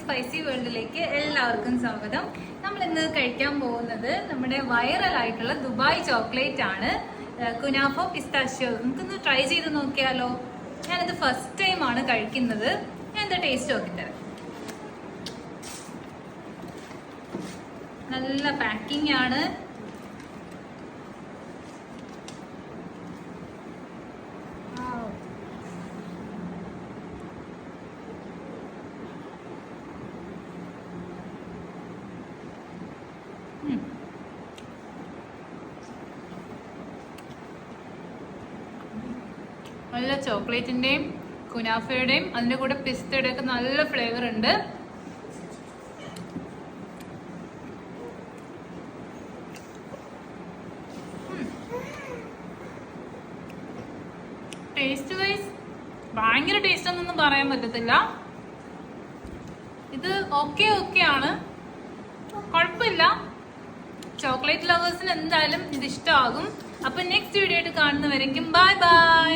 Spicy വേൾഡിലേക്ക് എല്ലാവർക്കും സ്വാഗതം. നമ്മൾ ഇന്ന് കഴിക്കാൻ പോകുന്നത് നമ്മുടെ വൈറൽ ആയിട്ടുള്ള ദുബായ് ചോക്ലേറ്റ് ആണ്, കുനാഫോ പിസ്താഷ്യോ. നമുക്കൊന്ന് ട്രൈ ചെയ്ത് നോക്കിയാലോ? ഞാനിത് ഫസ്റ്റ് ടൈം ആണ് കഴിക്കുന്നത്. ഞാൻ എന്താ ടേസ്റ്റ് നോക്കിത്തരാം. നല്ല പാക്കിംഗ് ആണ്. നല്ല ചോക്ലേറ്റിന്റെയും കുനാഫയുടെയും അതിന്റെ കൂടെ പിസ്തയുടെ ഒക്കെ നല്ല ഫ്ലേവർ ഉണ്ട്. ടേസ്റ്റ് വൈസ് ഭയങ്കര ടേസ്റ്റ് ഒന്നും പറയാൻ പറ്റത്തില്ല. ഇത് ഓക്കെ ആണ്, കുഴപ്പമില്ല. ചോക്ലേറ്റ് ലവേഴ്സിന് എന്തായാലും ഇത് ഇഷ്ടമാകും. അപ്പൊ നെക്സ്റ്റ് വീഡിയോ ആയിട്ട് കാണുന്നവരേക്കും ബൈ ബൈ.